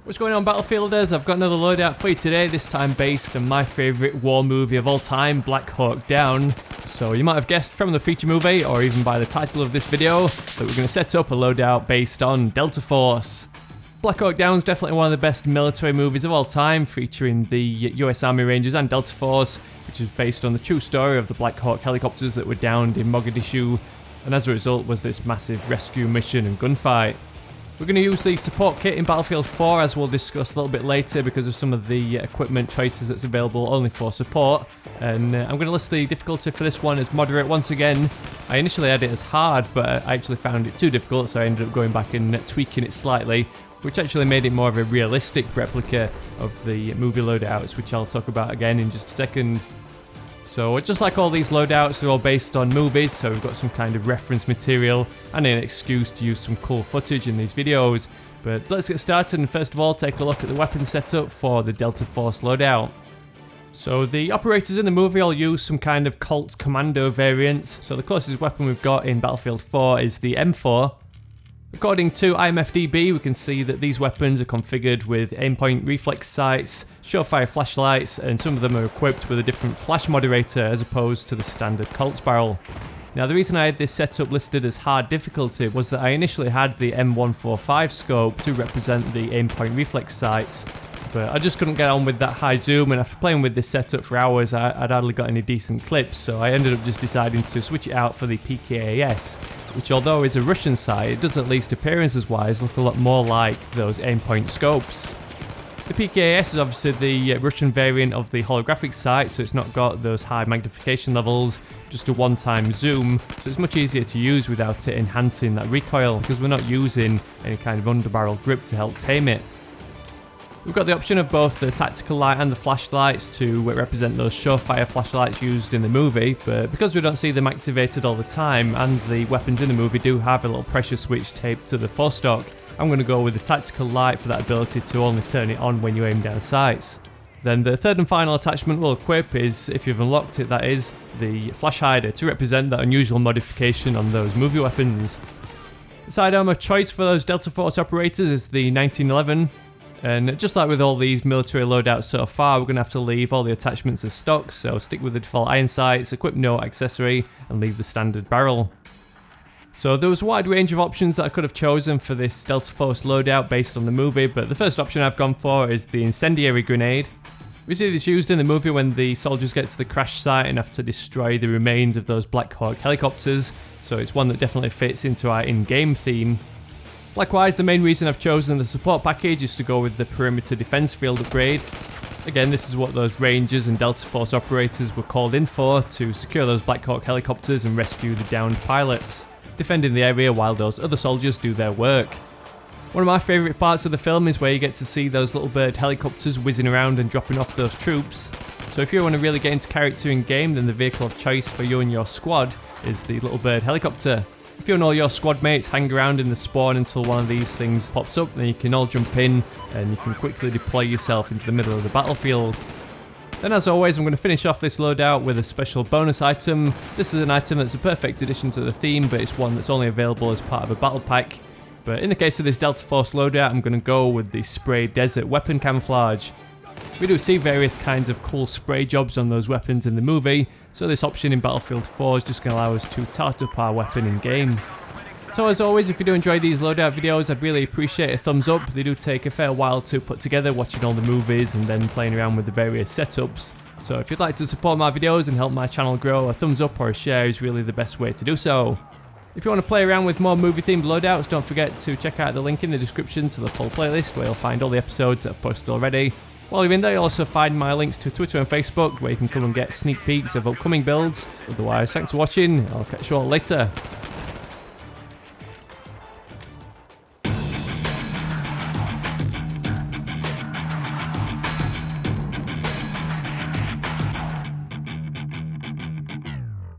What's going on, Battlefielders? I've got another loadout for you today, this time based on my favourite war movie of all time, Black Hawk Down. So you might have guessed from the feature movie, or even by the title of this video, that we're going to set up a loadout based on Delta Force. Black Hawk Down is definitely one of the best military movies of all time, featuring the US Army Rangers and Delta Force, which is based on the true story of the Black Hawk helicopters that were downed in Mogadishu, and as a result was this massive rescue mission and gunfight. We're going to use the support kit in Battlefield 4, as we'll discuss a little bit later, because of some of the equipment choices that's available only for support. And I'm going to list the difficulty for this one as moderate once again. I initially had it as hard, but I actually found it too difficult, so I ended up going back and tweaking it slightly, which actually made it more of a realistic replica of the movie loadouts, which I'll talk about again in just a second. So just like all these loadouts, they're all based on movies, so we've got some kind of reference material and an excuse to use some cool footage in these videos. But let's get started, and first of all take a look at the weapon setup for the Delta Force loadout. So the operators in the movie all use some kind of Colt Commando variants, so the closest weapon we've got in Battlefield 4 is the M4. According to IMFDB, we can see that these weapons are configured with aimpoint reflex sights, surefire flashlights, and some of them are equipped with a different flash moderator as opposed to the standard Colt's barrel. Now, the reason I had this setup listed as hard difficulty was that I initially had the M145 scope to represent the aimpoint reflex sights, but I just couldn't get on with that high zoom, and after playing with this setup for hours, I'd hardly got any decent clips, so I ended up just deciding to switch it out for the PKAS, which although is a Russian sight, it does at least appearances-wise look a lot more like those aimpoint scopes. The PKAS is obviously the Russian variant of the holographic sight, so it's not got those high magnification levels, just a one-time zoom, so it's much easier to use without it enhancing that recoil, because we're not using any kind of underbarrel grip to help tame it. We've got the option of both the tactical light and the flashlights to represent those surefire flashlights used in the movie, but because we don't see them activated all the time and the weapons in the movie do have a little pressure switch taped to the forestock, I'm going to go with the tactical light for that ability to only turn it on when you aim down sights. Then the third and final attachment we'll equip is, if you've unlocked it that is, the flash hider to represent that unusual modification on those movie weapons. The sidearm of choice for those Delta Force operators is the 1911. And just like with all these military loadouts so far, we're going to have to leave all the attachments as stock, so stick with the default iron sights, equip no accessory, and leave the standard barrel. So there was a wide range of options that I could have chosen for this Delta Force loadout based on the movie, but the first option I've gone for is the Incendiary Grenade. We see this used in the movie when the soldiers get to the crash site and have to destroy the remains of those Black Hawk helicopters, so it's one that definitely fits into our in-game theme. Likewise, the main reason I've chosen the support package is to go with the perimeter defense field upgrade. Again, this is what those Rangers and Delta Force operators were called in for, to secure those Black Hawk helicopters and rescue the downed pilots, defending the area while those other soldiers do their work. One of my favourite parts of the film is where you get to see those little bird helicopters whizzing around and dropping off those troops. So if you want to really get into character in game, then the vehicle of choice for you and your squad is the little bird helicopter. If you and all your squad mates hang around in the spawn until one of these things pops up, then you can all jump in and you can quickly deploy yourself into the middle of the battlefield. Then as always, I'm going to finish off this loadout with a special bonus item. This is an item that's a perfect addition to the theme, but it's one that's only available as part of a battle pack. But in the case of this Delta Force loadout, I'm going to go with the spray desert weapon camouflage. We do see various kinds of cool spray jobs on those weapons in the movie, so this option in Battlefield 4 is just going to allow us to tart up our weapon in game. So as always, if you do enjoy these loadout videos, I'd really appreciate a thumbs up. They do take a fair while to put together, watching all the movies and then playing around with the various setups. So if you'd like to support my videos and help my channel grow, a thumbs up or a share is really the best way to do so. If you want to play around with more movie-themed loadouts, don't forget to check out the link in the description to the full playlist, where you'll find all the episodes that I've posted already. While you're in there, you'll also find my links to Twitter and Facebook, where you can come and get sneak peeks of upcoming builds. Otherwise, thanks for watching. I'll catch you all later.